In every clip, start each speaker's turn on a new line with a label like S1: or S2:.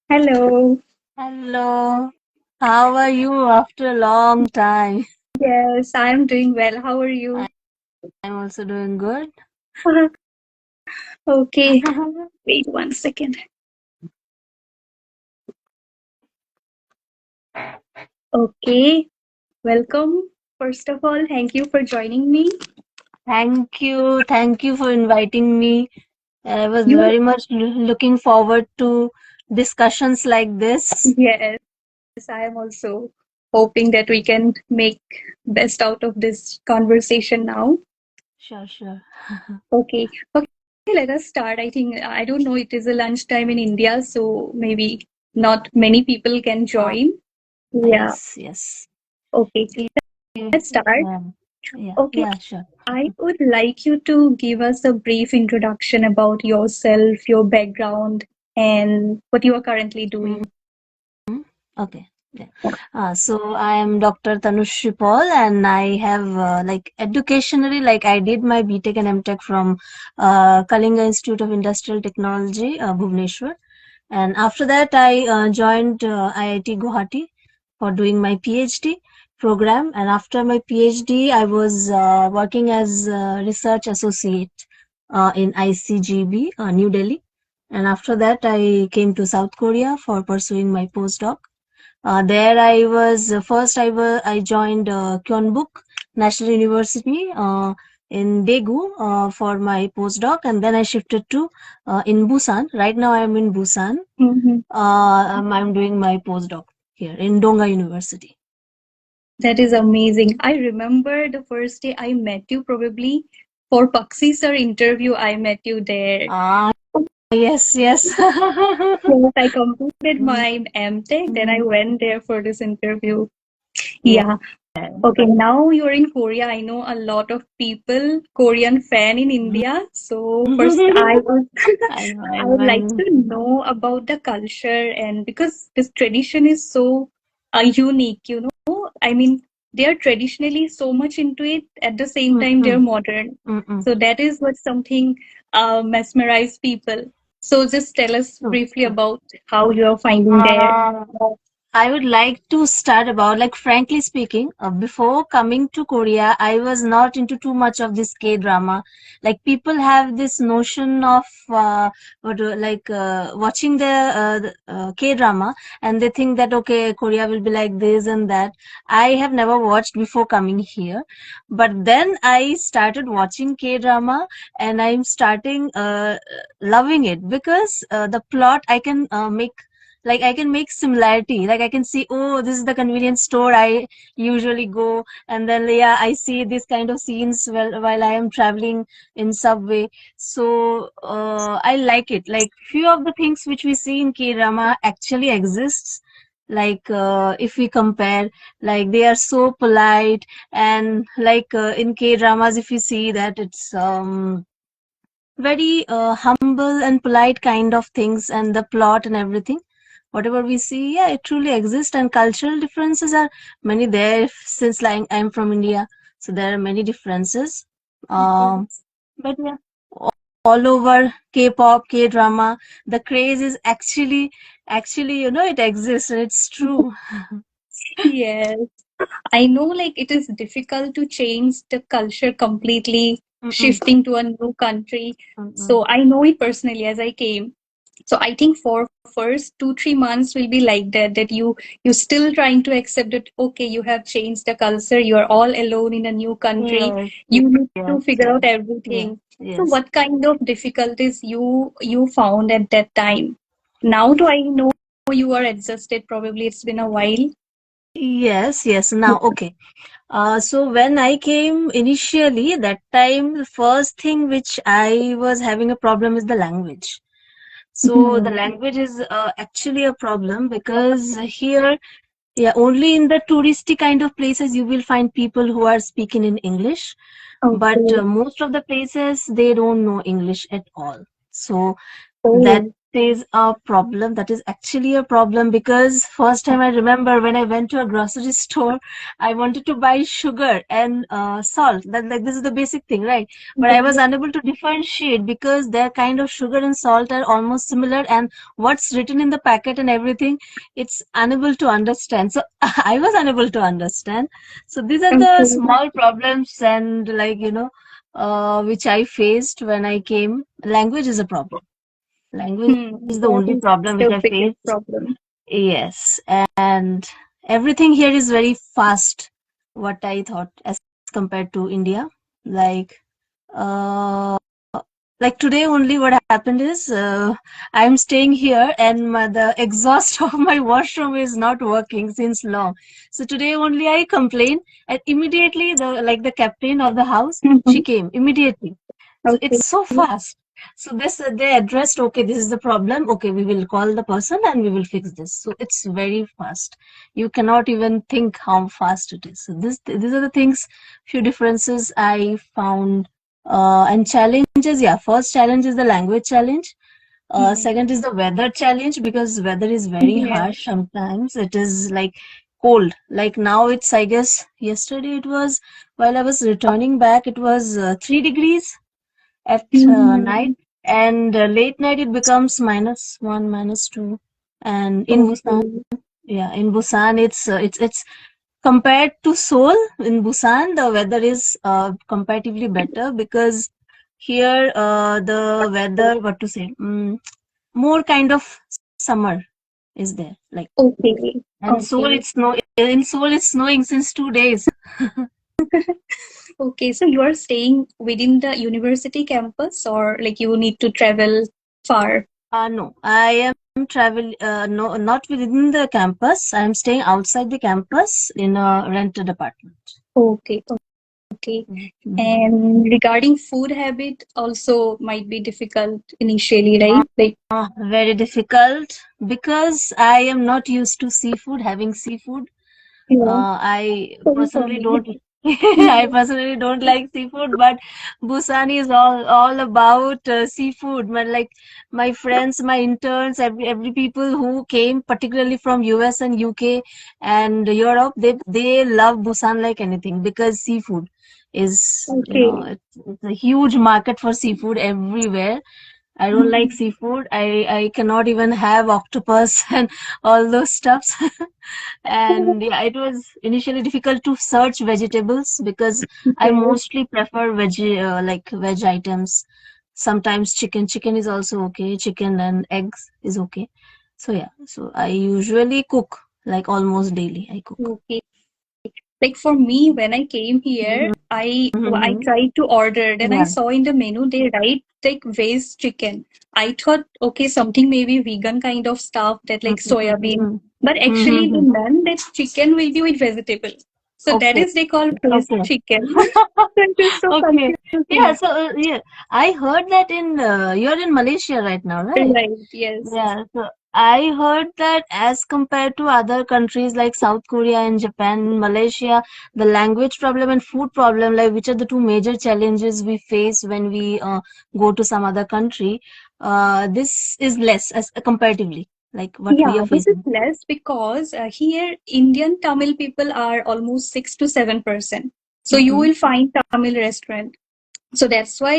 S1: Hello.
S2: Hello, how are you after a long time?
S1: Yes, I'm doing well. How are you?
S2: I'm also doing good.
S1: Okay, wait 1 second. Okay, welcome. First of all, thank you for joining me.
S2: Thank you for inviting me. I was
S1: You
S2: very much looking forward to discussions like this.
S1: Yes, I am also hoping that we can make best out of this conversation now.
S2: Sure, sure.
S1: Okay, let us start. I don't know, it is a lunchtime in India, so maybe not many people can
S2: Uh,
S1: join. Yeah,
S2: yes.
S1: okay, let's start.
S2: Yeah,
S1: Okay,
S2: yeah, sure.
S1: I would like you to give us a brief introduction about yourself, your background, and what you are currently
S2: Mhm.
S1: doing.
S2: Okay. Yeah. So I am Dr. Tanushree Paul, and I have educationally, I did my BTech and MTech from Kalinga Institute of Industrial Technology, Bhubaneswar. And after that, I joined IIT Guwahati for doing my PhD program. And after my PhD, I was working as a research associate in ICGB, New Delhi. And after that, I came to South Korea for pursuing my postdoc. There I was first I joined Kyonbuk National University in Daegu for my postdoc, and then I shifted to in Busan. Right now I am in Busan.
S1: Mhm.
S2: I'm doing my postdoc here in Donga University.
S1: That is amazing. I remember the first day I met you, probably for Paxi sir interview. I met you there.
S2: Ah, yes, yes.
S1: Yes, I completed
S2: Mm,
S1: my MTech, then I went there for this interview.
S2: yeah.
S1: Yeah. Okay, now you're in Korea. I know a lot of people, Korean fan in India. So first,
S2: I
S1: I would like
S2: know.
S1: to know about the culture, and because this tradition is so unique, I mean, they are traditionally so much into it. At the same time, they're
S2: Mm-mm,
S1: modern.
S2: mm-mm.
S1: So that is what something mesmerized people. So just tell us
S2: True,
S1: briefly
S2: true.
S1: about how you are finding there.
S2: Uh, I would like to start about, frankly speaking, before coming to Korea, I was not into too much of this K drama. Like, people have this notion of watching the K drama, and they think that, okay, Korea will be like this and that. I have never watched before coming here, but then I started watching K drama, and I'm starting loving it because the plot I can make, I can make similarity, I can see, oh, this is the convenience store I usually go, and then yeah, I see this kind of scenes while I am traveling in subway. So I like it, like few of the things which we see in K drama actually exists. If we compare, they are so polite, and in K dramas, if you see that it's very humble and polite kind of things, and the plot and everything, whatever we see, yeah, it truly exists. And cultural differences are many there, since I'm from India, so there are many differences. um but yeah, all over K-pop, K-drama, the craze is actually, it exists, and it's true.
S1: Yes. I know, like, it is difficult to change the culture completely,
S2: Mm-mm,
S1: shifting to a new country.
S2: mm-mm.
S1: So I know it personally as I came. So I think for first 2-3 months will be like that, that you still trying to accept that okay, you have changed the culture, you are all alone in a new country,
S2: Yes,
S1: you need to
S2: yes,
S1: figure out
S2: yes, yes,
S1: everything. So
S2: yes.
S1: what kind of difficulties you found at that time? Now do I know you are adjusted? Probably it's been a while.
S2: Yes, yes. Now, okay. So when I came initially, that time, the first thing which I was having a problem is the language. So the
S1: Mhm.
S2: language is actually a problem, because here, yeah, only in the touristy kind of places you will find people who are speaking in English, but
S1: Okay.
S2: most of the places they don't know English at all. So that
S1: Oh.
S2: is a problem. That is actually a problem because first time I remember when I went to a grocery store, I wanted to buy sugar and salt. That like this is the basic thing, right? But I was unable to differentiate because their kind of sugar and salt are almost similar, and what's written in the packet and everything, it's unable to understand. So I was unable to understand. So these are the
S1: Okay.
S2: small problems and which I faced when I came. Language is a problem. Language is the
S1: That
S2: only
S1: is
S2: problem which
S1: the
S2: I
S1: biggest
S2: faced.
S1: problem.
S2: Yes, and everything here is very fast, what I thought as compared to India. Like, uh, like today only what happened is I'm staying here and the exhaust of my washroom is not working since long. So today only I complained and immediately the captain of the house, she
S1: Mhm.
S2: came immediately. So
S1: Okay.
S2: it's so fast. So this they addressed, okay, this is the problem. Okay, we will call the person and we will fix this. So it's very fast. You cannot even think how fast it is. So these are the things, few differences I found. And challenges, yeah. First challenge is the language challenge.
S1: Hmm.
S2: Second is the weather challenge because weather is very
S1: Yeah.
S2: harsh sometimes. It is like cold. Like now it's, I guess, yesterday it was, while I was returning back, it was 3 degrees at night,
S1: Mhm.
S2: and late night it becomes -1, -2. And in Busan,
S1: Okay.
S2: yeah, in Busan it's compared to Seoul. In Busan, the weather is comparatively better because here the weather, what to say, more kind of summer is there. Like,
S1: Okay.
S2: and Seoul,
S1: Okay.
S2: it's snow. In Seoul, it's snowing since 2 days.
S1: Okay. So you are staying within the university campus, or like you need to travel far?
S2: No, I am travel. No, not within the campus. I am staying outside the campus in a rented apartment.
S1: Okay. Okay.
S2: Mhm.
S1: And regarding food habit, also might be difficult initially, right? Like,
S2: Very difficult because I am not used to seafood, having seafood.
S1: yeah,
S2: I
S1: same for
S2: personally
S1: me.
S2: don't. I personally don't like seafood, but Busan is all about seafood. But like my friends, my interns, every people who came, particularly from US and UK and Europe, they love Busan like anything because seafood is,
S1: Okay.
S2: it's a huge market for seafood everywhere. I don't like
S1: Mhm.
S2: seafood. I cannot even have octopus and all those stuffs. And yeah, it was initially difficult to search vegetables because I
S1: Okay.
S2: mostly prefer like veg items. Sometimes chicken. Chicken is also okay. Chicken and eggs is okay. So yeah, so I usually cook like almost daily. I cook.
S1: Okay. Like for me, when I came here,
S2: Mhm.
S1: I
S2: Mhm.
S1: tried to order. Then I
S2: Yeah.
S1: saw in the menu they write like veg chicken. I thought, okay, something maybe vegan kind of stuff that like soybean.
S2: Mhm.
S1: But actually,
S2: Mhm.
S1: in none that chicken will be with vegetable. So that
S2: Okay.
S1: is they call veg
S2: Okay.
S1: chicken. That is so
S2: Okay. Yeah.
S1: confusing.
S2: So yeah, I heard that you're in Malaysia right now, right?
S1: Right? Yes.
S2: Yeah. So I heard that as compared to other countries like South Korea and Japan, Malaysia, the language problem and food problem, like which are the two major challenges we face when we go to some other country, this is less as comparatively like what we
S1: Yeah,
S2: are
S1: this is
S2: facing.
S1: less because here Indian Tamil people are almost 6 to 7%. So you
S2: Mm-hmm.
S1: will find Tamil restaurant. So that's why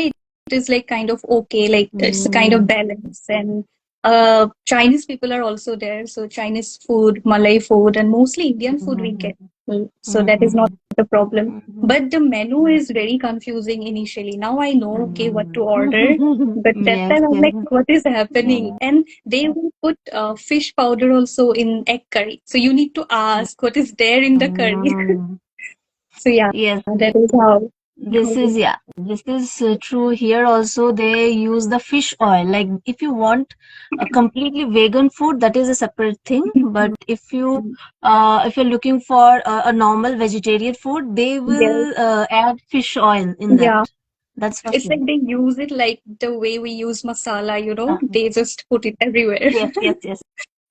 S1: it is like kind of okay, like it's a kind of
S2: Mm-hmm.
S1: balance. And Chinese people are also there. So Chinese food, Malay food, and mostly Indian food we get. So that is not
S2: Mm-hmm.
S1: a problem.
S2: Mm-hmm.
S1: But the menu is very confusing initially. Now I know okay what to order.
S2: Mm.
S1: But that
S2: Yes,
S1: time I'm
S2: yes.
S1: like, what is happening?
S2: Yeah.
S1: And they will put fish powder also in egg curry. So you need to ask what is there in the curry.
S2: Mm.
S1: So yeah,
S2: Yes,
S1: that is how.
S2: this is, yeah, this is true. Here also they use the fish oil. Like if you want a completely vegan food, that is a separate thing. But if you're looking for a normal vegetarian food, they
S1: Yes.
S2: will add fish oil in that.
S1: Yeah.
S2: That's for
S1: It's
S2: sure.
S1: like they use it like the way we use masala,
S2: Uh,
S1: they just put it everywhere.
S2: yes, yes, yes.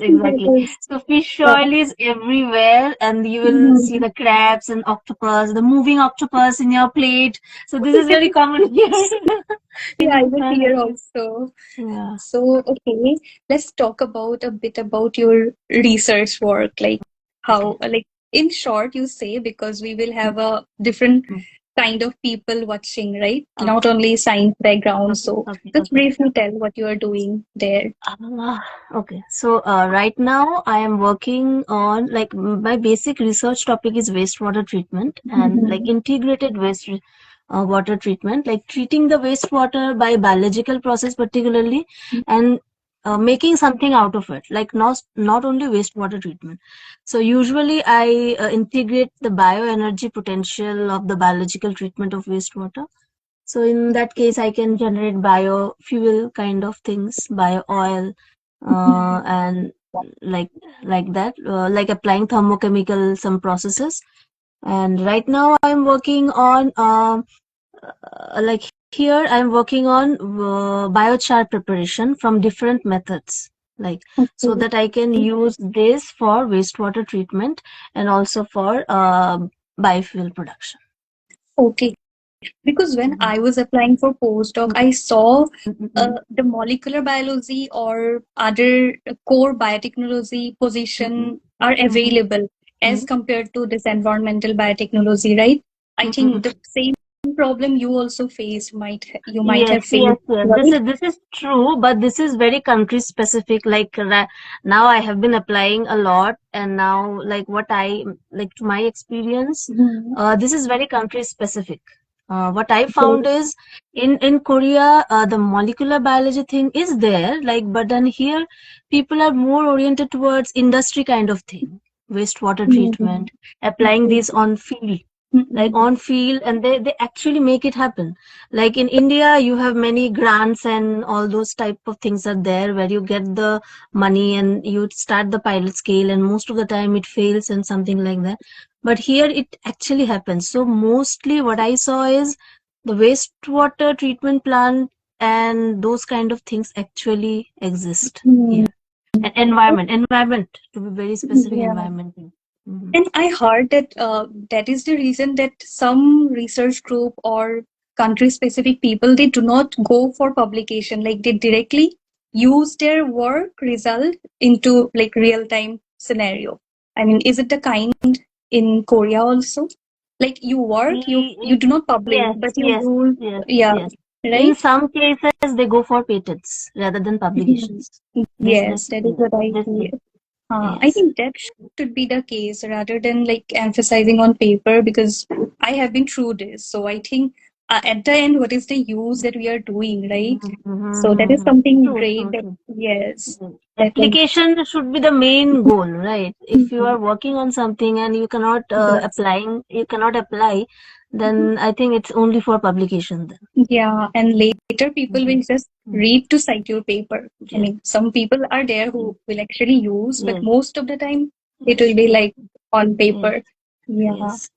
S2: exactly.
S1: Yes.
S2: So fish
S1: Yeah.
S2: oil is everywhere, and you will see
S1: Mhm.
S2: the crabs and octopus, the moving octopus in your plate. So this is very common here
S1: Yeah, I
S2: in
S1: was
S2: Busan, I
S1: here
S2: guess.
S1: also.
S2: Yeah.
S1: So, okay, let's talk about a bit about your research work, like
S2: Okay.
S1: how, like in short, you say, because we will have a different
S2: Mm.
S1: kind of people watching, right? Not
S2: Okay.
S1: only science background.
S2: Okay.
S1: So,
S2: Okay.
S1: just
S2: Okay.
S1: briefly tell what you are doing there.
S2: Uh, okay. So right now I am working on like my basic research topic is wastewater treatment and like
S1: Mhm.
S2: integrated water treatment, like treating the wastewater by biological process particularly, and making something out of it, like not only wastewater treatment. So usually I integrate the bioenergy potential of the biological treatment of wastewater. So in that case, I can generate biofuel kind of things, bio oil, and like like that, like applying thermochemical some processes. And right now, I'm working on like here I'm working on biochar preparation from different methods, like so
S1: Okay.
S2: that I can use this for wastewater treatment and also for biofuel production.
S1: Okay. Because when
S2: Mhm.
S1: I was applying for postdoc, I saw
S2: Mhm.
S1: the molecular biology or other core biotechnology
S2: Mhm.
S1: position are
S2: Mhm.
S1: available as
S2: Mhm.
S1: compared to this environmental biotechnology, right? I think
S2: Mhm.
S1: the same problem you also faced you might
S2: Yes,
S1: have faced,
S2: yes, yes. This
S1: right?
S2: is this is true, but this is very country specific. Like now, I have been applying a lot, and now, like what I like to my experience,
S1: Mhm.
S2: this is very country specific. What I
S1: Okay.
S2: found is in Korea, the molecular biology thing is there, like, but then here, people are more oriented towards industry kind of thing, wastewater
S1: Mhm.
S2: treatment, applying
S1: Okay.
S2: these on field, like
S1: Mhm.
S2: on field, and they actually make it happen. Like in India, you have many grants and all those type of things are there where you get the money and you start the pilot scale, and most of the time it fails and something like that. But here it actually happens. So mostly what I saw is the wastewater treatment plant and those kind of things actually exist
S1: Mhm.
S2: here. And environment, to be very specific,
S1: Yeah.
S2: environment. Mm-hmm.
S1: And I heard that that is the reason that some research group or country specific people they do not go for publication, like they directly use their work result into like real time scenario. I mean, is it the kind in Korea also? Like you work, you do not publish,
S2: Yes,
S1: but you
S2: yes,
S1: use,
S2: yes,
S1: yeah,
S2: yes. In
S1: right?
S2: some cases, they go for patents rather than publications.
S1: Yes, that is what I
S2: This
S1: feel.
S2: is,
S1: I
S2: yes.
S1: think that should be the case rather than like emphasizing on paper because I have been through this. So I think at the end, what is the use that we are doing, right? So that is something
S2: True,
S1: great
S2: true,
S1: that,
S2: true.
S1: yes,
S2: Mm.
S1: that like,
S2: Application should be the main goal, right? If you are working on something and
S1: yes.
S2: you cannot apply, then I think it's only for publication then.
S1: Yeah, and later people
S2: Mhm.
S1: will just
S2: Mhm.
S1: read to cite your paper. I
S2: Yes,
S1: mean, some people are there
S2: yes,
S1: who will actually use, but
S2: yes,
S1: most of the time it
S2: yes,
S1: will be
S2: yes,
S1: like on
S2: yes,
S1: paper. Yeah.
S2: yes.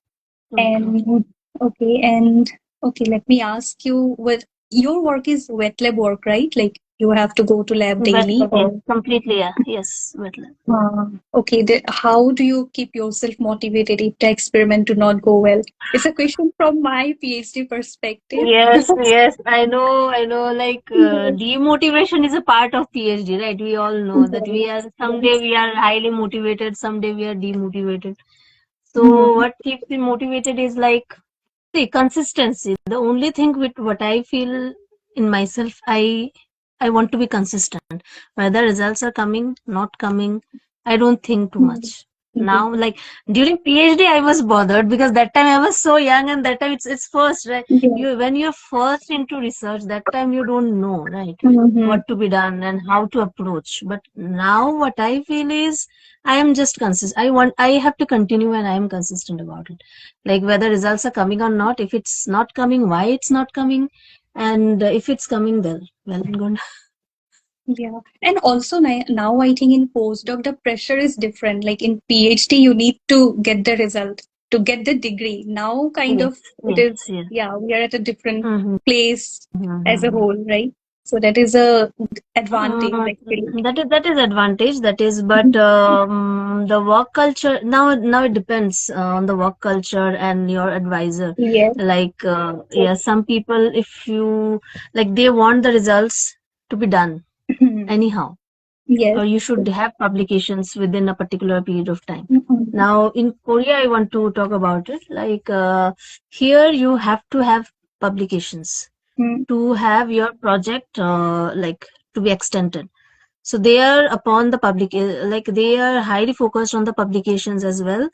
S2: True, true.
S1: And okay, and okay, let me ask you, with your work is wet lab work, right? Like you have to go to lab daily
S2: Wetland, yes,
S1: or
S2: completely, yeah. Yes, wetland.
S1: okay, how do you keep yourself motivated if the experiment do not go well? It's a question from my PhD perspective.
S2: Yes, yes, I know. Like
S1: Yes,
S2: demotivation is a part of PhD, right? We all know that we are
S1: yes,
S2: someday
S1: yes.
S2: we are highly motivated, someday we are demotivated. So
S1: Mhm.
S2: what keeps me motivated is like, see, consistency. The only thing with what I feel in myself, I want to be consistent. Whether results are coming, not coming, I don't think too
S1: Mhm.
S2: much. Now, like during PhD, I was bothered because that time I was so young, and that time it's first, right?
S1: Yeah.
S2: You when you're first into research, that time you don't know, right?
S1: Mhm.
S2: What to be done and how to approach. But now, what I feel is I am just consistent. I have to continue, and I am consistent about it, like whether results are coming or not. If it's not coming, why it's not coming, and if it's coming, well and good.
S1: Yeah. And also now I think in postdoc the pressure is different. Like in PhD you need to get the result to get the degree. Now kind
S2: Yes,
S1: of it
S2: yes,
S1: is,
S2: yes.
S1: yeah, we are at a different
S2: Mm-hmm.
S1: place as a
S2: Mm-hmm.
S1: whole, right? So that is a advantage
S2: Uh,
S1: actually.
S2: that is advantage. That is, but the work culture now it depends on the work culture and your advisor.
S1: Yes.
S2: Like yeah, some people, if you like, they want the results to be done anyhow,
S1: Yes.
S2: or you should have publications within a particular period of time.
S1: Mhm.
S2: Now in Korea, I want to talk about it. Like here, you have to have publications
S1: Mhm.
S2: to have your project like to be extended. So they are upon the public, like they are highly focused on the publications as well.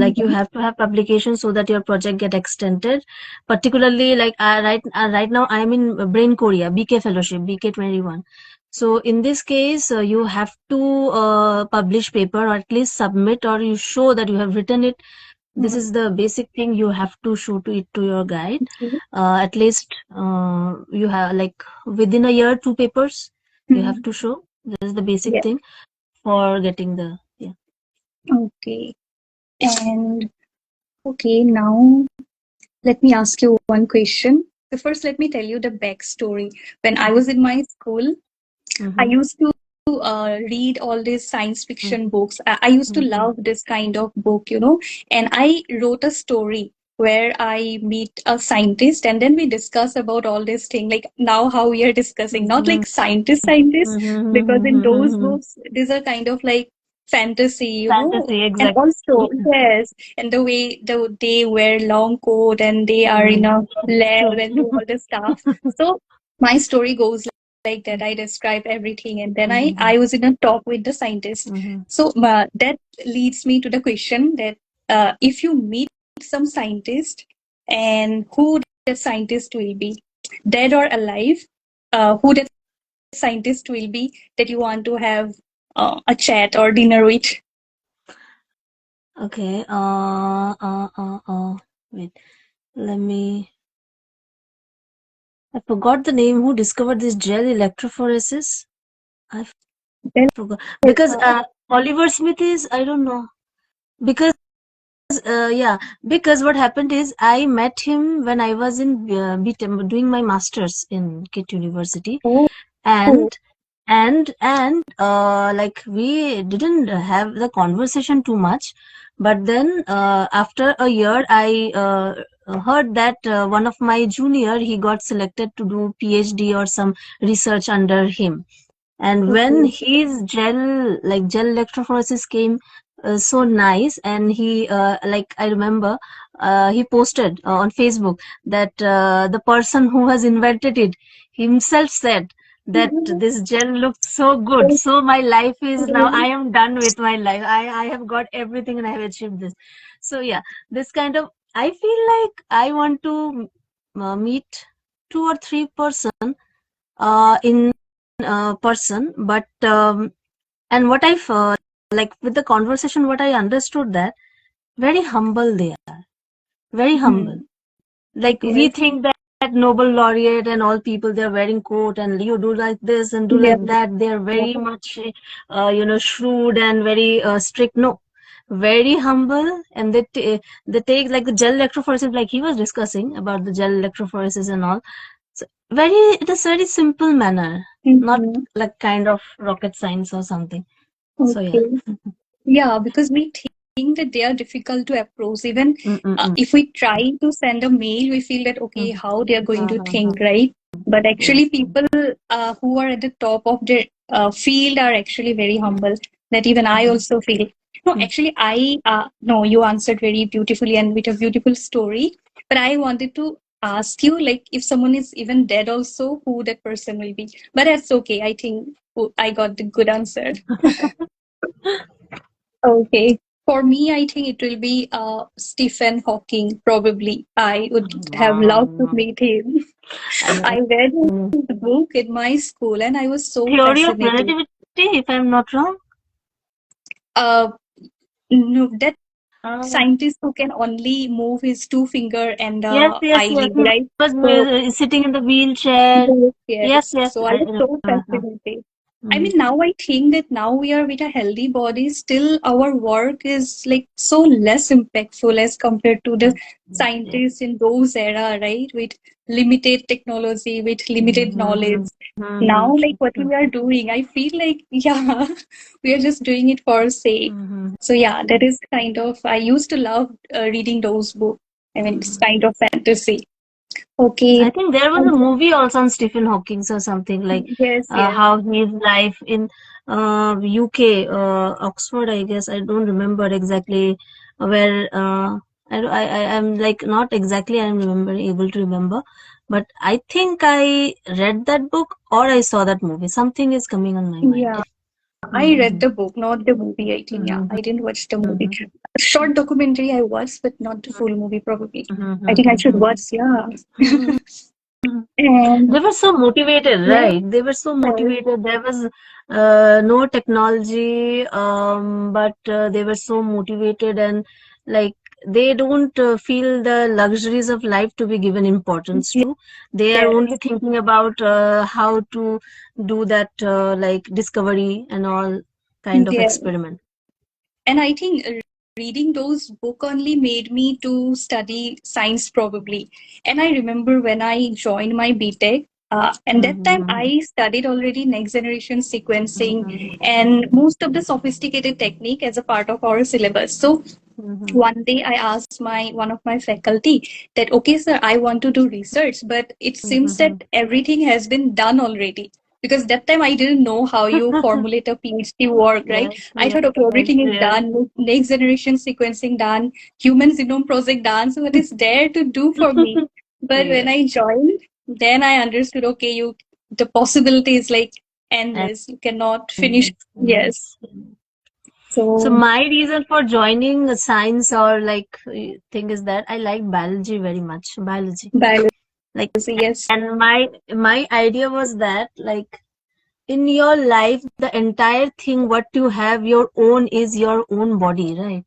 S2: Like you
S1: Mhm.
S2: have to have publications so that your project get extended. Particularly, like right now I'm in Brain Korea BK Fellowship BK 21. So in this case, you have to publish paper, or at least submit, or you show that you have written it. This
S1: Mhm.
S2: is the basic thing you have to show to it to your guide.
S1: Okay.
S2: At least you have, like, within a year, two papers you have
S1: Mhm.
S2: to show. This is the basic
S1: Yeah.
S2: thing for getting the, yeah.
S1: Okay. And okay, now let me ask you one question. So first, let me tell you the backstory. When I was in my school, I
S2: Mm-hmm.
S1: used to read all these science fiction books. I used to
S2: Mm-hmm.
S1: love this kind of book, and I wrote a story where I meet a scientist and then we discuss about all this thing. Like now, how we are discussing, not
S2: Mm-hmm.
S1: like scientists, because in those
S2: Mm-hmm.
S1: books, these are kind of like fantasy,
S2: Fantasy,
S1: and
S2: exactly.
S1: also, yes, and the way they wear long coat and they are in
S2: Mm-hmm.
S1: a lab
S2: True.
S1: and do all this stuff. So my story goes like that. I describe everything, and then I
S2: Mm-hmm.
S1: I was in a talk with the scientist.
S2: Mm-hmm.
S1: So that leads me to the question that if you meet some scientist, and who that scientist will be, dead or alive, who that scientist will be that you want to have a chat or dinner with.
S2: Okay. Wait. Let me. I forgot the name. Who discovered this gel electrophoresis? I
S1: Well,
S2: forgot because
S1: uh,
S2: Oliver Smith is, I don't know, because yeah, because what happened is I met him when I was in BTEM doing my masters in KIT University,
S1: oh,
S2: and like we didn't have the conversation too much, but then after a year I heard that one of my junior, he got selected to do PhD or some research under him. And when
S1: okay.
S2: his gel electrophoresis came so nice, and he like I remember he posted on Facebook that the person who has invented it himself said that this gel looks so good. So my life is now, I am done with my life. I have got everything and I have achieved this. So yeah, this kind of, I feel like I want to meet two or three person in person, but and what I've like with the conversation, what I understood, that very humble they are, very humble.
S1: Mhm.
S2: Like we
S1: Yes.
S2: think that Nobel laureate and all people, they're wearing coat and you do like this and do
S1: Yeah.
S2: like that. They're very much shrewd and very strict. No, very humble, and they take like the gel electrophoresis, like he was discussing about the gel electrophoresis and all. So it is very simple manner, not
S1: Mhm.
S2: like kind of rocket science or something. So yeah.
S1: Okay. Yeah, because we think that they are difficult to approach. Even
S2: Mm-mm-mm.
S1: if we try to send a mail, we feel that, okay,
S2: Mm-hmm.
S1: how they are going to
S2: Uh-huh.
S1: think, right? But
S2: Yes.
S1: actually, people who are at the top of their field are actually very humble. That even I
S2: Mm-hmm.
S1: also feel. No, actually, no, you answered very beautifully and with a beautiful story. But I wanted to ask you, like, if someone is even dead, also, who that person will be. But that's okay. I think I got the good answer. Okay. For me, I think it will be Stephen Hawking, probably. I would have loved to
S2: Um,
S1: meet him.
S2: I
S1: I read
S2: know.
S1: his book in my school and I was so
S2: Theory of
S1: fascinated.
S2: relativity, if I'm not wrong.
S1: Uh, no, that
S2: Uh,
S1: scientist who can only move his two finger and
S2: yes, yes, yes.
S1: eyelid,
S2: He
S1: right?
S2: was
S1: So,
S2: sitting in the wheelchair.
S1: yes,
S2: Yes,
S1: yes.
S2: yes.
S1: So I
S2: I
S1: was so
S2: remember now.
S1: fascinated. I mean, now I think that now we are with a healthy body, still our work is like so less impactful as compared to the
S2: Yeah.
S1: scientists in those era, right? With limited technology, with limited knowledge. Now, like what we are doing, I feel like, yeah, we are just doing it for sake. So yeah, that is kind of, I used to love reading those books. I mean, it's kind of fantasy.
S2: I
S1: Okay.
S2: think there was a
S1: And
S2: movie also on Stephen Hawking or something like
S1: yes, yes.
S2: how his life in UK, Oxford, I guess. I don't remember exactly where. I'm like not exactly. I'm remember able to remember, but I think I read that book or I saw that movie. Something is coming on my mind.
S1: Yeah. I read
S2: Mm-hmm.
S1: the book, not the movie, I think. Yeah,
S2: Mm-hmm.
S1: I didn't watch the movie.
S2: Mm-hmm.
S1: A short documentary I watched, but not the full movie, probably. I think I should
S2: Mm-hmm.
S1: watch, yeah.
S2: Mm-hmm.
S1: And
S2: They were so motivated,
S1: yeah,
S2: right? They were so motivated. There was no technology, but they were so motivated and like they don't feel the luxuries of life to be given importance to. They are only
S1: yes,
S2: thinking about how to do that like discovery and all kind of
S1: yes.
S2: experiment.
S1: And I think reading those book only made me to study science probably. And I remember when I joined my BTech, and that time
S2: Mm-hmm.
S1: I studied already next generation sequencing
S2: Mm-hmm.
S1: and most of the sophisticated technique as a part of our syllabus. So
S2: Mm-hmm.
S1: one day I asked my one of my faculty that, okay sir, I want to do research, but it seems that
S2: Mm-hmm.
S1: everything has been done already, because that time I didn't know how you formulate a PhD work, right?
S2: Yes,
S1: I
S2: yes,
S1: thought, okay,
S2: yes,
S1: everything is
S2: yes.
S1: done, next generation sequencing done, human genome project done, so what is there to do for me? But when
S2: Yes.
S1: I joined, then I understood, okay, you, the possibility is like endless, you cannot finish.
S2: Yes,
S1: Yes.
S2: yes. So
S1: So
S2: my reason for joining a science or like thing is that I like biology very much. Biology.
S1: biology,
S2: Like
S1: yes.
S2: and my idea was that like in your life the entire thing what you have your own is your own body, right?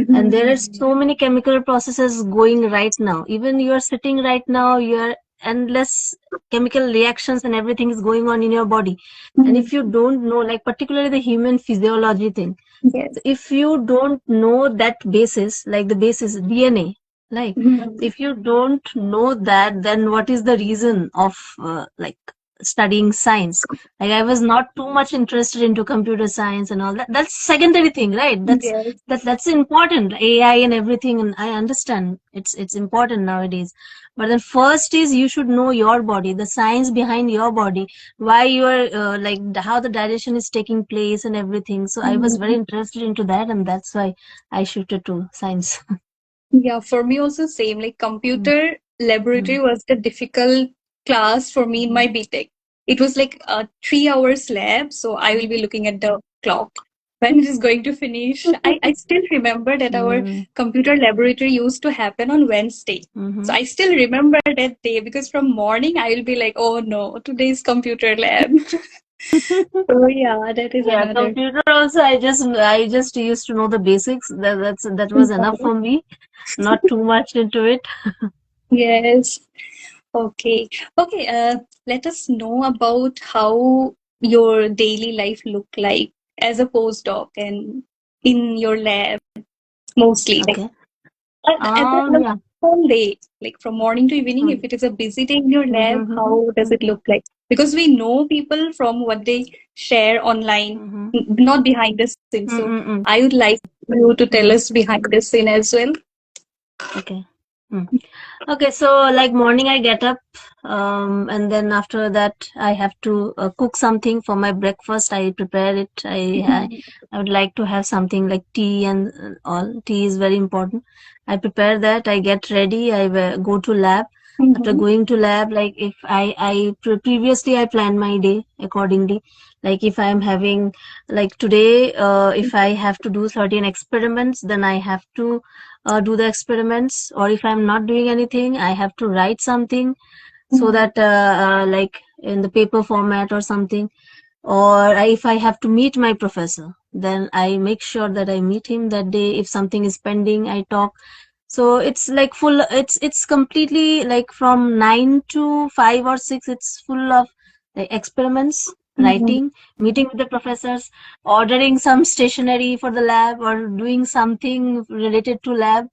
S2: And there are so many chemical processes going right now. Even you are sitting right now, you are endless chemical reactions and everything is going on in your body. And if you don't know, like particularly the human physiology thing,
S1: Yes.
S2: so if you don't know that basis, like the basis DNA, like
S1: Mhm.
S2: if you don't know that, then what is the reason of like studying science? Like I was not too much interested into computer science and all that. That's secondary thing, right?
S1: Yes.
S2: That's important. AI and everything, and I understand it's important nowadays. But then first is you should know your body, the science behind your body, why you are how the digestion is taking place and everything. So I was very
S1: Mhm.
S2: interested into that, and that's why I shifted to science.
S1: Yeah, for me also same. Like
S2: Mm,
S1: computer laboratory
S2: mm,
S1: was the difficult class for me in
S2: mhm,
S1: my BTech. It was like a 3 hours lab, so I will be looking at the clock when it is going to finish. I still remember that our
S2: mm,
S1: computer laboratory used to happen on Wednesday. So
S2: mhm.
S1: I still remember that day because from morning I will be like, oh no, today's computer lab. So yeah, that is
S2: Yeah,
S1: another.
S2: computer also. I just used to know the basics. That was enough for me. Not too much into it.
S1: Yes. Okay. Okay. Let us know about how your daily life look like as a postdoc and in your lab mostly. Like
S2: Okay.
S1: as a like,
S2: Yeah.
S1: whole day, like from morning to evening, if
S2: Mm,
S1: it is a busy day in your lab,
S2: mhm,
S1: how does it
S2: mhm,
S1: look like? Because we know people from what they share online,
S2: mhm,
S1: not behind the scenes.
S2: mm,
S1: So
S2: mm, mm,
S1: I would like you to tell
S2: mm.
S1: us behind the scene as well.
S2: Okay. Mm. Okay, so like morning I get up, and then after that I have to cook something for my breakfast. I prepare it. I would like to have something like tea and all. Tea is very important. I prepare that. I get ready. I go to lab. After
S1: Mhm.
S2: going to lab, like if previously I plan my day accordingly. Like if I'm having like today, if I have to do certain experiments, then I have to do the experiments, or if I'm not doing anything I have to write something so
S1: Mhm.
S2: that like in the paper format or something, or if I have to meet my professor then I make sure that I meet him that day. If something is pending I talk. So it's like full, it's completely like from 9 to 5 or 6 it's full of like experiments.
S1: Mhm.
S2: writing, meeting with the professors, ordering some stationery for the lab or doing something related to lab,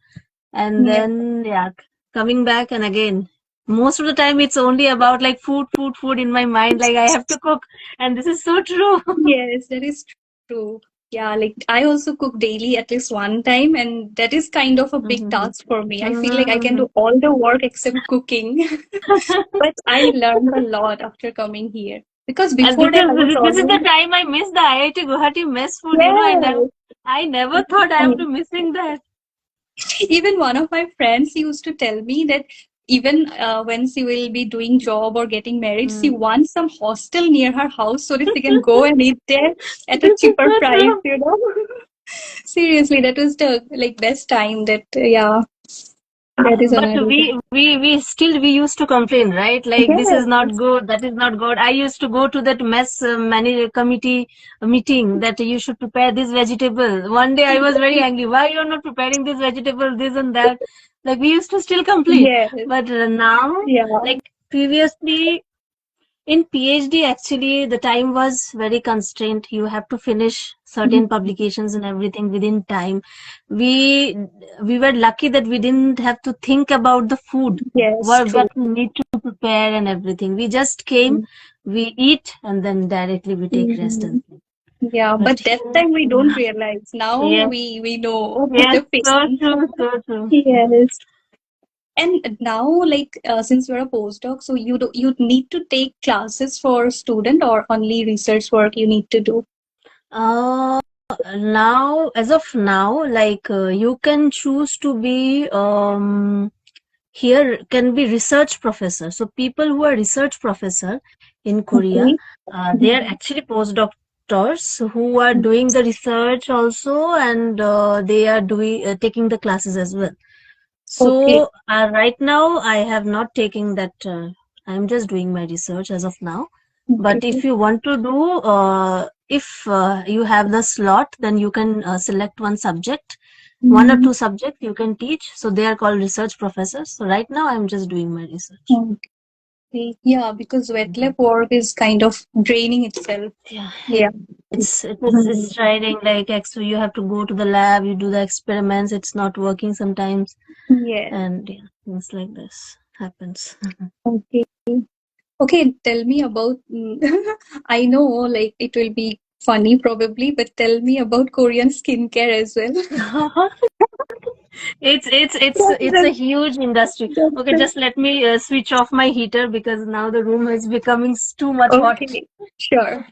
S2: and
S1: Yeah.
S2: then yeah, coming back and again. Most of the time it's only about like food, food, food in my mind. Like I have to cook, and this is so true.
S1: Yes, that is true. Yeah, like I also cook daily at least one time, and that is kind of a big
S2: Mhm.
S1: task for me. I feel like I can
S2: Mhm.
S1: do all the work except cooking. But I learned a lot after coming here because
S2: And
S1: before that I was
S2: this is the
S1: always,
S2: time I miss the IIT Guwahati mess food. You know,
S1: yes.
S2: I never thought I would be missing that.
S1: Even one of my friends used to tell me that even when she will be doing job or getting married, she
S2: Mm.
S1: wants some hostel near her house so that she can go and eat there at a
S2: This is
S1: cheaper
S2: so
S1: price,
S2: true.
S1: you know. Seriously, that was the like best time that yeah, that is
S2: But
S1: another thing.
S2: we used to complain, right? Like this is not
S1: Yes,
S2: good, that is not good. I used to go to that mess manager committee meeting that you should prepare this vegetable. One day I was very angry. Why you're not preparing this vegetable, this and that? Like we used to still complain.
S1: yes,
S2: But now,
S1: yeah.
S2: like previously in PhD, actually, the time was very constrained. You have to finish certain
S1: Mhm.
S2: publications and everything within time. We we were lucky that we didn't have to think about the food,
S1: Yes,
S2: what
S1: true.
S2: we need to prepare and everything. We just came, we eat, and then directly we take rest and
S1: Mhm.
S2: sleep.
S1: Yeah,
S2: But
S1: but that
S2: here,
S1: time we don't realize. Now
S2: yes,
S1: we know
S2: yes,
S1: the
S2: so
S1: pain.
S2: true, so true.
S1: Yes. And now, like, since you're a postdoc, so you need to take classes for student or only research work you need to do.
S2: Uh, Now, as of now, like you can choose to be here can be research professor. So people who are research professor in Korea,
S1: Okay.
S2: they are
S1: Mhm.
S2: actually postdoctors who are doing the research also, and they are doing taking the classes as well.
S1: Okay.
S2: So right now I have not taken that. I'm just doing my research as of now. But
S1: Okay.
S2: if you want to do, if you have the slot, then you can select one subject, one or
S1: Mhm.
S2: two subjects you can teach. So they are called research professors. So right now I'm just doing my research.
S1: Okay. Yeah, because wet
S2: Mhm.
S1: lab work is kind of draining itself.
S2: Yeah,
S1: Yeah.
S2: it's
S1: Mhm.
S2: trying like so you have to go to the lab, you do the experiments. It's not working sometimes,
S1: Yeah.
S2: and yeah, things like this happens.
S1: Okay. Okay, tell me about. I know, like it will be funny probably, but tell me about Korean skincare as well.
S2: It's a huge industry. Okay,
S1: That's-
S2: just let me switch off my heater because now the room is becoming too much hot.
S1: okay, sure.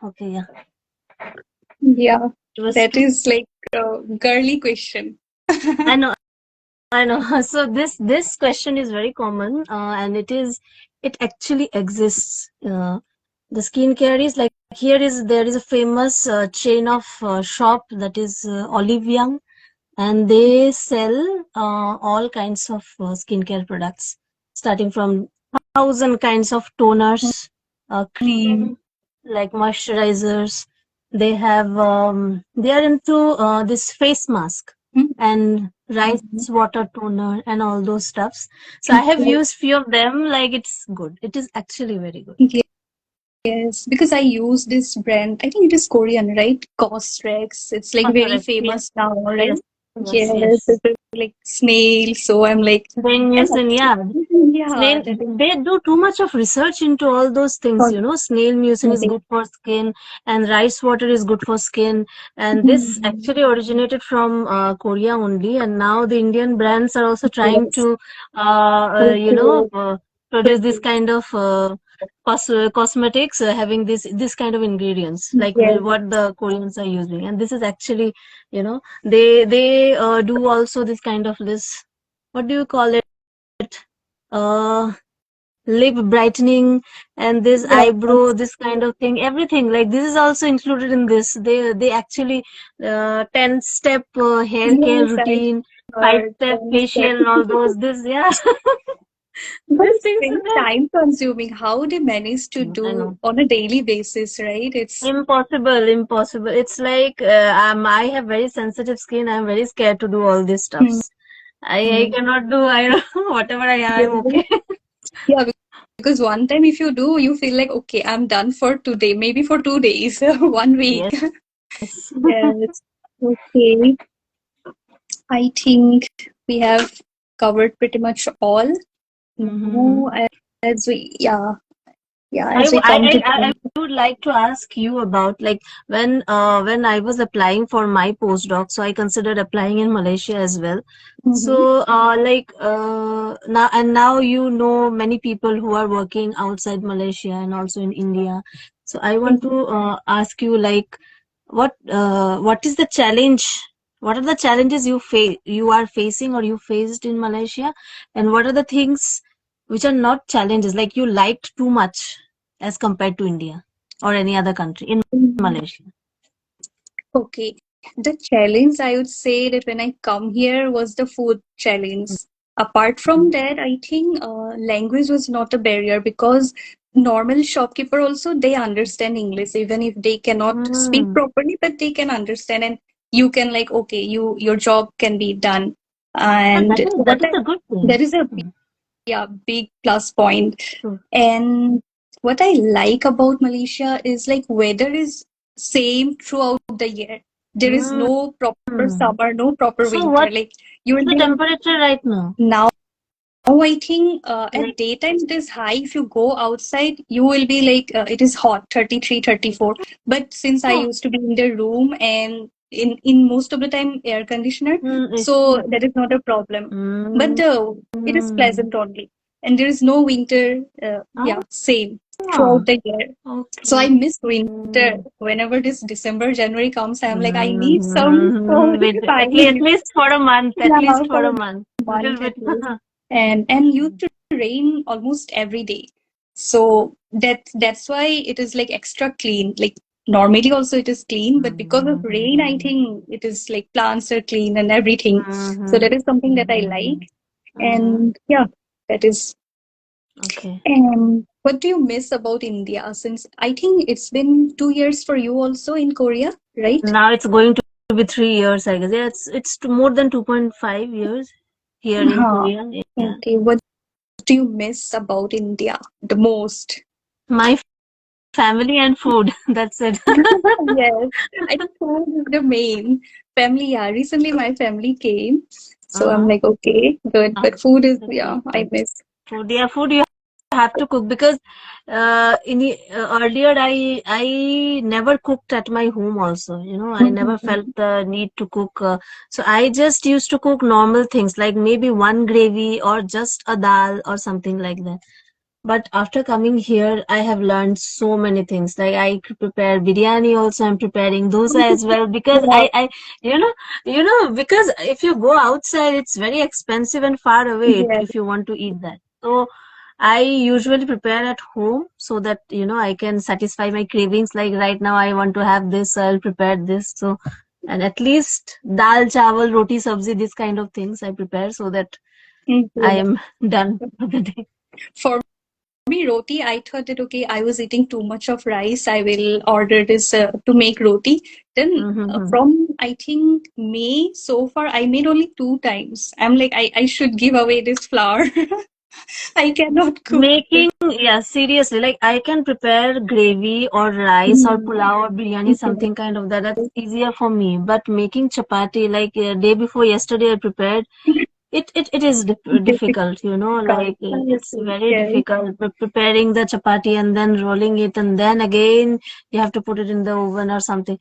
S2: Okay, yeah.
S1: Yeah,
S2: It was
S1: that
S2: too.
S1: is like a girly question.
S2: I know, I know. So this question is very common, and it actually exists. The skincare is like there is a famous chain of shop that is Olive Young, and they sell all kinds of skincare products, starting from thousand kinds of toners,
S1: Mm.
S2: cream, like moisturizers. They have they are into this face mask and rice
S1: Mhm.
S2: water toner and all those stuffs. So I have used few of them. Like it's good. It is actually very good.
S1: Yes, because I use this brand. I think it is Korean, right? Cosrex. It's like very
S2: Correct. Yes.
S1: famous now, right?
S2: Yes. Yes.
S1: Yes,
S2: Yes.
S1: it's like snail. So I'm like,
S2: Then
S1: I'm
S2: yes, and
S1: actually,
S2: yeah,
S1: yeah,
S2: snail,
S1: that is
S2: they do too much of research into all those things,
S1: what
S2: you know. Snail mucin
S1: that
S2: is
S1: is.
S2: good for skin, and rice water is good for skin. And this
S1: Mhm.
S2: actually originated from Korea only. And now the Indian brands are also trying
S1: Yes.
S2: to,
S1: Okay.
S2: produce this kind of cosmetics having this kind of ingredients, like
S1: Yes.
S2: what the Koreans are using. And this is actually, you know, they do also this kind of this. What do you call it? uh Lip brightening and this eyebrow,
S1: Yes.
S2: this kind of thing, everything like this is also included in this. They actually 10 step hair care
S1: Yes, I
S2: routine. five
S1: haircut,
S2: step
S1: then
S2: facial and all those. This, yeah,
S1: but
S2: these
S1: it's
S2: things
S1: very
S2: are there.
S1: time consuming. How they manage to
S2: I
S1: do
S2: know.
S1: on a daily basis, right? It's
S2: Impossible, impossible. It's like I have very sensitive skin. I'm very scared to do all these
S1: hmm,
S2: stuffs. I cannot do. I don't whatever I am
S1: yeah,
S2: okay.
S1: yeah, because one time if you do, you feel like, okay, I'm done for today, maybe for 2 days, 1 week.
S2: Yes.
S1: Yes. Okay. I think we have covered pretty much all.
S2: Mm-hmm.
S1: Now, as we, yeah,
S2: I,
S1: as we
S2: w-
S1: come to
S2: I would like to ask you about like when I was applying for my postdoc, so I considered applying in Malaysia as well.
S1: Mhm.
S2: So now you know many people who are working outside Malaysia and also in India. So I want to ask you like what is the challenge? What are the challenges you are facing or you faced in Malaysia, and what are the things which are not challenges like you liked too much as compared to India or any other country in
S1: Mhm.
S2: Malaysia?
S1: Okay. The challenge I would say that when I come here was the food challenge. Apart from that, I think language was not a barrier because normal shopkeeper also they understand English even if they cannot speak
S2: Mm.
S1: properly, but they can understand and you can like okay, your job can be done.
S2: And
S1: And
S2: that is a good thing.
S1: that is a
S2: Mm.
S1: yeah, big plus point.
S2: True.
S1: And what I like about Malaysia is like weather is same throughout the year. There is
S2: Mm.
S1: no proper summer, no proper
S2: So
S1: winter.
S2: what's
S1: Like you will
S2: the
S1: be like
S2: temperature right now?
S1: now I think at
S2: Like,
S1: daytime it is high. If you go outside, you will be like it is hot, 33, 34. But since I
S2: oh,
S1: used to be in the room and in most of the time air conditioner, so that is not a problem. But
S2: mm,
S1: it is
S2: mm.
S1: pleasant only, and there is no winter. Yeah, same
S2: Ah,
S1: throughout the year. So I
S2: okay.
S1: miss winter.
S2: Mm.
S1: Whenever this December, January comes, I'm like, I need some cold
S2: With at
S1: finally.
S2: least for a month, at
S1: Yeah,
S2: least for
S1: for
S2: a
S1: a
S2: month, little
S1: month
S2: bit.
S1: at least. And used to rain almost every day. So that's why it is like extra clean. Like normally also it is clean, but because of rain, I think it is like plants are clean and everything. So
S2: Mm-hmm.
S1: that is something that I like.
S2: Mm-hmm.
S1: And yeah, that is.
S2: Okay.
S1: What do you miss about India? Since I think it's been 2 years for you also in Korea, right?
S2: Now it's going to be 3 years, I guess. Yeah, more than 2.5 years here in
S1: Huh.
S2: Korea. Yeah.
S1: Okay. What do you miss about India the most?
S2: My family and food. That's it.
S1: Yes, I think food is the main family. Yeah, recently my family came, so I'm
S2: Uh-huh.
S1: like, okay, good.
S2: Uh,
S1: But food is,
S2: that's
S1: yeah, I
S2: okay.
S1: miss.
S2: Food, yeah, food you have to cook because earlier I never cooked at my home also. I never felt
S1: Mhm.
S2: the need to cook. So I just used to cook normal things like maybe one gravy or just a dal or something like that. But after coming here, I have learned so many things. Like I could prepare biryani also. I'm preparing dosa as well because
S1: Wow.
S2: you know, because if you go outside, it's very expensive and far away
S1: Yes.
S2: if you want to eat that. So I usually prepare at home so that, I can satisfy my cravings. Like right now, I want to have this, so I'll prepare this. So, and at least dal, chawal, roti, sabzi, this kind of things I prepare so that I
S1: Mhm.
S2: am done for the day.
S1: For me, roti, I thought that okay, I was eating too much of rice. I will order this to make roti. Then
S2: Mm-hmm.
S1: from I think May so far, I made only 2 times. I'm like, I should give away this flour. I cannot cook this.
S2: Making, yeah, seriously, like I can prepare gravy or rice or
S1: Mhm.
S2: pulao or biryani,
S1: Yes.
S2: something kind of that. That's easier for me. But making chapati, like day before yesterday, I prepared. It is difficult,
S1: Difficult.
S2: like it's
S1: Honestly,
S2: very
S1: yes.
S2: difficult preparing the chapati and then rolling it, and then again you have to put it in the oven or something.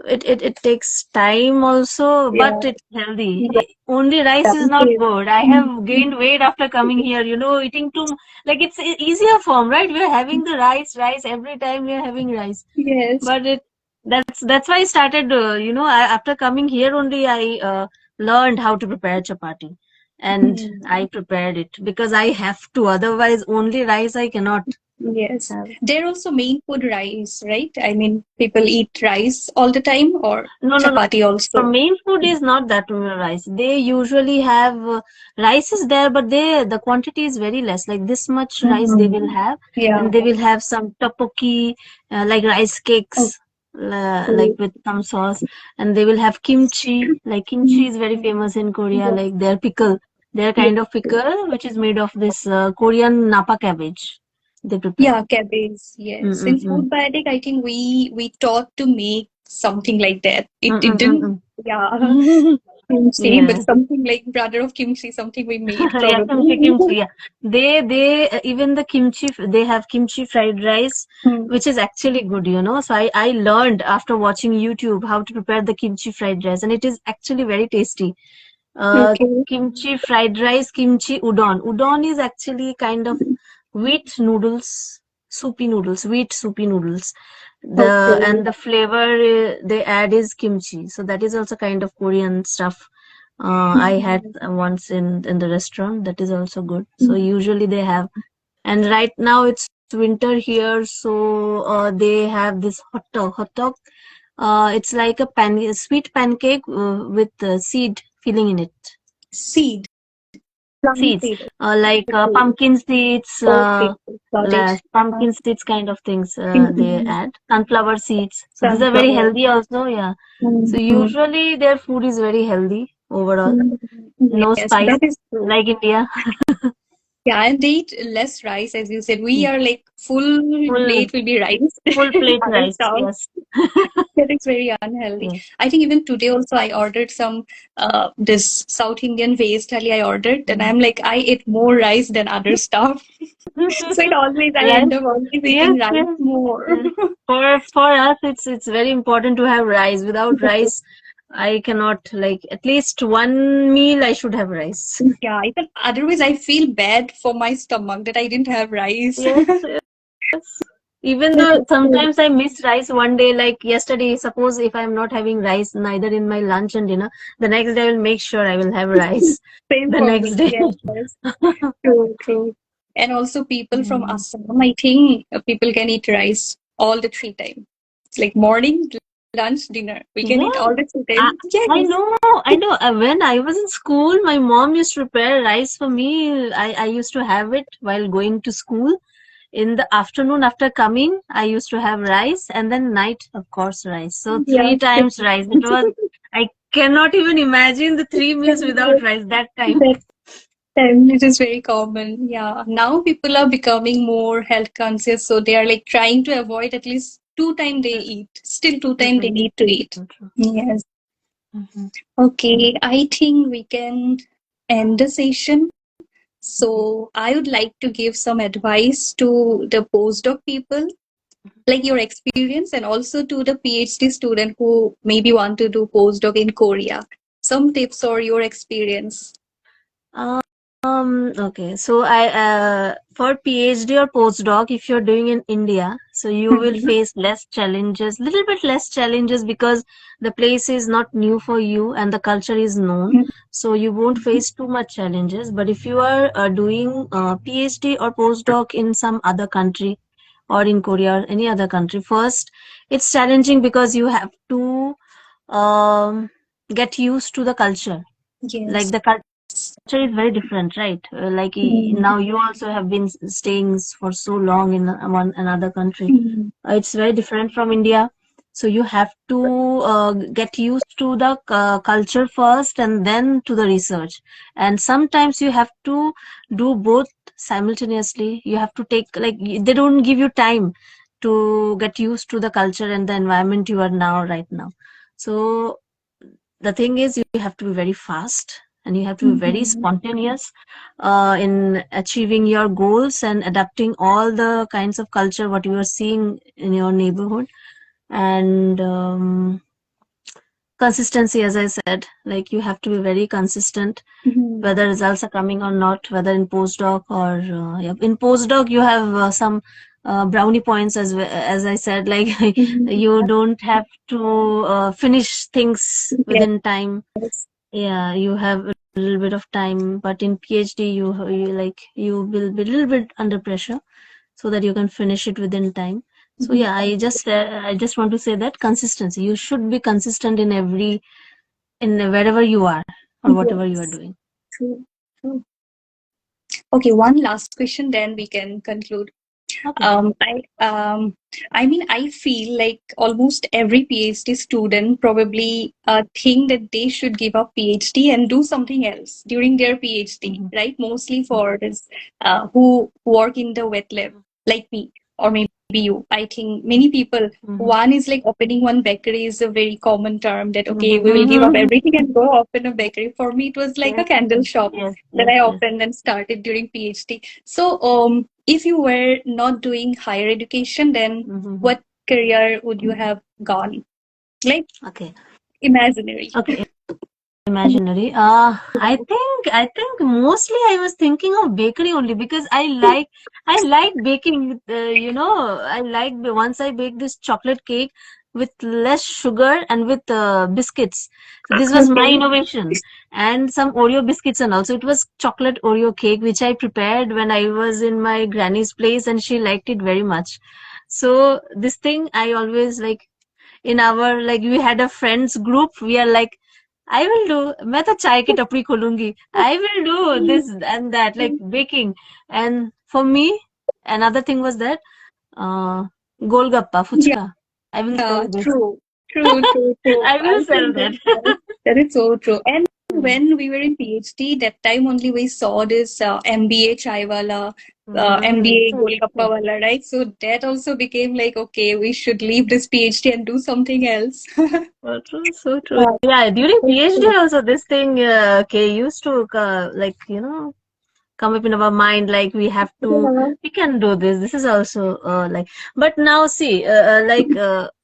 S2: It takes time also, but
S1: Yeah.
S2: it's healthy.
S1: Yeah.
S2: Only rice is not
S1: Okay.
S2: good. I have gained weight after coming here, eating too, like it's easier form, right? We're having the rice every time we're having rice.
S1: Yes.
S2: But that's why I started, after coming here only I learned how to prepare chapati. And
S1: Hmm.
S2: I prepared it because I have to. Otherwise, only rice I cannot.
S1: Yes.
S2: Have.
S1: They're also main food rice, right? I mean, people eat rice all the time or
S2: No, no, no.
S1: chapati also.
S2: Main food is not that rice. They usually have rice is there, but the quantity is very less. Like this much rice they will
S1: Mhm.
S2: have,
S1: Yeah.
S2: and they will have some tteokbokki, like rice cakes, like
S1: Okay.
S2: with some sauce, and they will have kimchi. Like kimchi is very famous in Korea.
S1: Yeah.
S2: Like their pickle, their
S1: Yeah.
S2: kind of pickle, which is made of this Korean napa cabbage. They prepare.
S1: Yeah, cabbage. Yes. In
S2: Mm-mm-mm.
S1: food biotic, I think we taught to make something like that. It didn't.
S2: Mm-mm-mm.
S1: Yeah. Kimchi, but
S2: Yeah.
S1: something like brother of kimchi, something we made
S2: Yeah, kimchi,
S1: probably.
S2: kimchi. Yeah, they even the kimchi. They have kimchi fried rice,
S1: Hmm.
S2: which is actually good. So I learned after watching YouTube how to prepare the kimchi fried rice, and it is actually very tasty.
S1: Okay.
S2: Kimchi fried rice, kimchi udon. Udon is actually kind of wheat noodles, soupy noodles, wheat soupy noodles. And
S1: Okay.
S2: the flavor they add is kimchi. So that is also kind of Korean stuff. I had
S1: Mhm.
S2: once in the restaurant. That is also good. So usually they have, and right now it's winter here, so they have this hot dog. Hot dog. It's like a sweet pancake with seed filling in it.
S1: Seed. Plum
S2: Seeds,
S1: seed.
S2: like
S1: Okay.
S2: pumpkin seeds,
S1: Okay. Got it. Uh,
S2: pumpkin seeds kind of things they
S1: mhm.
S2: add. Sunflower seeds. So these are very
S1: Sunflower.
S2: healthy also. Yeah. So
S1: Mhm.
S2: usually their food is very healthy overall.
S1: Mhm.
S2: No
S1: Yes,
S2: spice
S1: that is true.
S2: like India.
S1: Yeah, and they eat less rice, as you said. We
S2: Mm.
S1: are like full
S2: Full
S1: plate will be rice,
S2: full plate
S1: other
S2: rice.
S1: stuff.
S2: Yes.
S1: That is very unhealthy.
S2: Yes.
S1: I think even today also I ordered some this South Indian veg thali I ordered, and
S2: Mm.
S1: I'm like I ate more rice than other stuff. So it always I
S2: Yes.
S1: end up always
S2: Yes.
S1: eating rice
S2: Yes.
S1: more.
S2: Yes. For us, it's very important to have rice. Without rice, I cannot like at least one meal I should have rice.
S1: Yeah, even otherwise I feel bad for my stomach that I didn't have rice.
S2: Yes, yes. Even though sometimes I miss rice one day, like yesterday, suppose if I'm not having rice neither in my lunch and dinner, the next day I will make sure I will have rice
S1: Same
S2: the
S1: for
S2: next
S1: me.
S2: day.
S1: Yes, true, true. And also people from
S2: Mm.
S1: Assam, I think people can eat rice all the three time. It's like morning, lunch, dinner. We can eat
S2: Yeah,
S1: all the three
S2: I,
S1: time.
S2: I
S1: Yes.
S2: know, I know. When I was in school, my mom used to prepare rice for me. I used to have it while going to school. In the afternoon after coming, I used to have rice, and then night, of course, rice. So
S1: Yeah.
S2: three times rice. It was, I cannot even imagine the 3 meals without rice that time.
S1: That time it is very common. Yeah. Now people are becoming more health conscious, so they are like trying to avoid at least two time they eat. Still two time they
S2: Mm-mm.
S1: need to eat.
S2: True.
S1: Yes.
S2: Mhm.
S1: Okay. I think we can end the session. So I would like to give some advice to the postdoc people, like your experience, and also to the PhD student who maybe want to do postdoc in Korea. Some tips or your experience.
S2: Okay. So for PhD or postdoc, if you're doing in India, so you will
S1: Mhm.
S2: face less challenges, little bit less challenges because the place is not new for you and the culture is known. So you won't face too much challenges. But if you are doing PhD or postdoc in some other country or in Korea or any other country, first it's challenging because you have to um, get used to the culture. Like
S1: Yes.
S2: the culture is very different, right? Like
S1: Mhm.
S2: now you also have been staying for so long in one another country.
S1: Mhm.
S2: It's very different from India. So you have to get used to the culture first and then to the research. And sometimes you have to do both simultaneously. You have to take, like, they don't give you time to get used to the culture and the environment you are now, right now. So the thing is you have to be very fast and you have to be very
S1: Mhm.
S2: spontaneous in achieving your goals and adapting all the kinds of culture what you are seeing in your neighborhood. And consistency, as I said, like you have to be very consistent
S1: Mhm.
S2: whether results are coming or not, whether in postdoc or yeah. In postdoc you have some brownie points, as I said, like
S1: Mhm.
S2: you don't have to finish things within time.
S1: Yes.
S2: Yeah, you have a little bit of time, but in PhD you like you will be a little bit under pressure. so that you can finish it within time. So
S1: Mhm.
S2: yeah, I just want to say that consistency. You should be consistent in wherever you are or whatever you are
S1: Yes,
S2: doing.
S1: true, true. Okay, one last question, then we can conclude.
S2: Okay.
S1: Um, I um, I mean, I feel like almost every PhD student probably think that they should give up PhD and do something else during their PhD,
S2: Mm-hmm.
S1: right? Mostly for this who work in the wet lab, like me, or maybe you. I think many people.
S2: Mm-hmm.
S1: One is like opening one bakery is a very common term that okay, we will give up
S2: Mm-hmm.
S1: everything and go open a bakery. For me, it was like a
S2: Yes,
S1: candle shop
S2: yes,
S1: that
S2: yes,
S1: I
S2: yes.
S1: opened and started during PhD. So, if you were not doing higher education, then
S2: Mm-hmm.
S1: what career would you have gone? Like
S2: Okay.
S1: imaginary.
S2: Okay. Imaginary. I think mostly I was thinking of bakery only because I like baking. I like once I baked this chocolate cake with less sugar and with biscuits. So this was my
S1: Okay.
S2: innovation, and some Oreo biscuits, and also it was chocolate Oreo cake which I prepared when I was in my granny's place, and she liked it very much. So this thing I always like in our, like, we had a friends group. We are like, I will do, मैं तो चाय की टपरी खोलूंगी. I will do this and that, like baking. And for me, another thing was that uh, golgappa, fuchka. I will sell this.
S1: True, true, true, true.
S2: I will
S1: I
S2: sell
S1: think
S2: that.
S1: that is so true. And
S2: Mm.
S1: when we were in PhD, that time only we saw this MBA chai wala, MBA
S2: Mhm.
S1: golgappa wala, right? So that also became like, okay, we should leave this PhD and do something else.
S2: So true, so true. Yeah, during PhD also this thing used to come up in our mind, like
S1: Yeah.
S2: we can do this is also but now see,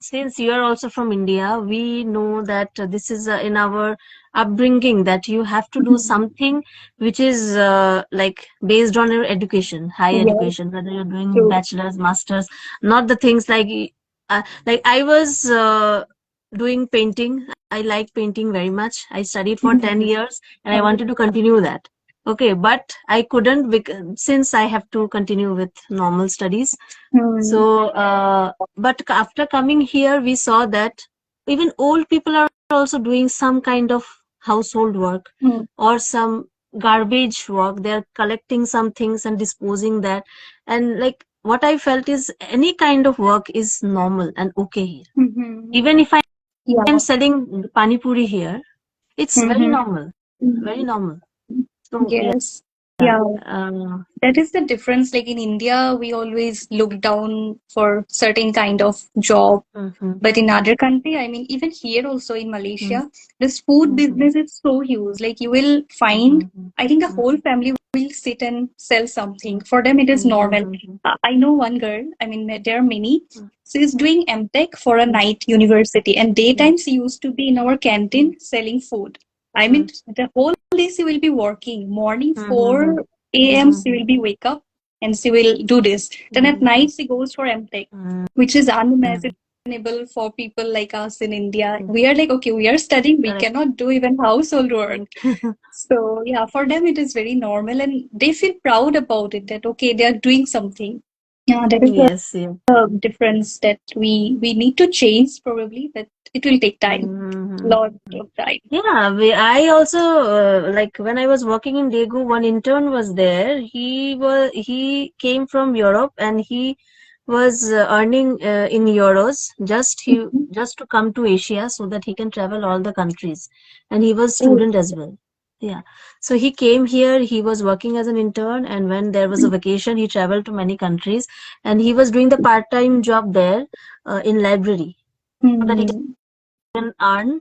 S2: since you are also from India, we know that this is in our upbringing that you have to do something which is based on your education, high
S1: Yes,
S2: education, whether you're doing
S1: true.
S2: bachelor's, master's, not the things like I was doing painting. I like painting very much. I studied for 10 years and I wanted to continue that. Okay, but I couldn't since I have to continue with normal studies.
S1: Hmm.
S2: So, but after coming here, we saw that even old people are also doing some kind of household work
S1: Hmm.
S2: or some garbage work. They're collecting some things and disposing that. And like what I felt is any kind of work is normal and okay here.
S1: Hmm.
S2: Even if I am
S1: Yeah.
S2: selling pani puri here, it's very
S1: Hmm.
S2: normal, very normal. So yeah.
S1: Yes. Yeah.
S2: Uh,
S1: That is the difference. Like in India, we always look down for certain kind of job.
S2: mhm,
S1: But in other country, I mean, even here also in
S2: mhm,
S1: Malaysia, this food
S2: mhm,
S1: business is so huge. Like you will find,
S2: mhm,
S1: I think the whole
S2: mhm,
S1: family will sit and sell something.
S2: mhm,
S1: For them, it is
S2: mhm,
S1: normal.
S2: mhm,
S1: I know one girl. I mean, there are many.
S2: mhm,
S1: She's doing MTech for a
S2: mhm,
S1: night university, and
S2: mhm,
S1: daytime she used to be in our canteen selling food. I mean,
S2: mhm,
S1: the whole day she will be working. Morning
S2: mhm,
S1: 4 a.m.
S2: mhm,
S1: she will be wake up and she will do this. Then at
S2: mhm,
S1: night she goes for MTech,
S2: mhm,
S1: which is
S2: mhm.
S1: unimaginable for people like us in India.
S2: Mhm.
S1: We are like, okay, we are studying, we
S2: Correct.
S1: cannot do even household work.
S2: Correct.
S1: So yeah, for them it is very normal and they feel proud about it that okay, they are doing something. Yeah, that is
S2: Yes, yes.
S1: the difference that we need to change probably, but it will take time. Lot
S2: Mhm.
S1: of time.
S2: Yeah, I also like when I was working in Daegu, one intern was there. He came from Europe and he was earning in euros,
S1: Mhm.
S2: just to come to Asia so that he can travel all the countries, and he was
S1: Oh,
S2: student as well. Yeah, so he came here. He was working as an intern, and when there was a vacation, he traveled to many countries, and he was doing the part-time job there in library so that he
S1: hmm.
S2: can earn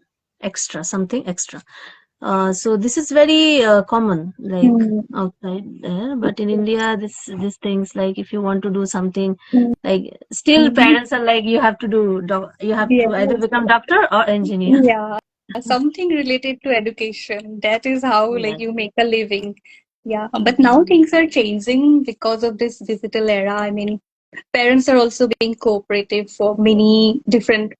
S2: something extra. So this is very common, like
S1: Hmm.
S2: outside there. But in India, these things, like if you want to do something,
S1: Hmm.
S2: like still parents are like, you have to you have to either
S1: Yes.
S2: become doctor or engineer.
S1: Yeah, something related to education. That is how like
S2: Yes.
S1: you make a living. Yeah, but now
S2: Mhm.
S1: things are changing because of this digital era. I mean, parents are also being cooperative for many different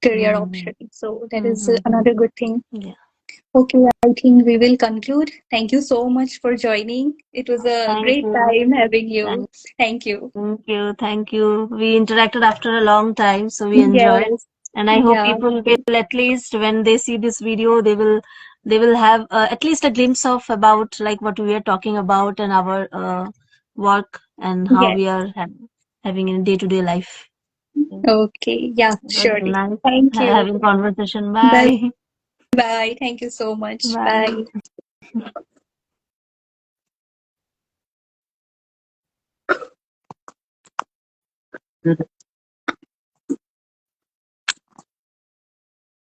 S1: career
S2: Mhm.
S1: options. So that is
S2: Mhm.
S1: another good thing.
S2: Yeah.
S1: Okay, I think we will conclude. Thank you so much for joining. It was a
S2: Thank
S1: great
S2: you.
S1: time having you.
S2: Thank,
S1: Thank you.
S2: thank you. Thank you. We interacted after a long time, so we enjoyed.
S1: Yes.
S2: And I hope
S1: Yeah.
S2: people will, at least when they see this video, they will have at least a glimpse of about like what we are talking about and our work and how
S1: Yes.
S2: we are having in day-to-day life.
S1: Okay. Yeah,
S2: It was
S1: surely.
S2: nice
S1: Thank you.
S2: having conversation.
S1: Bye
S2: Bye.
S1: bye. Thank you so much.
S2: Bye.
S1: Bye.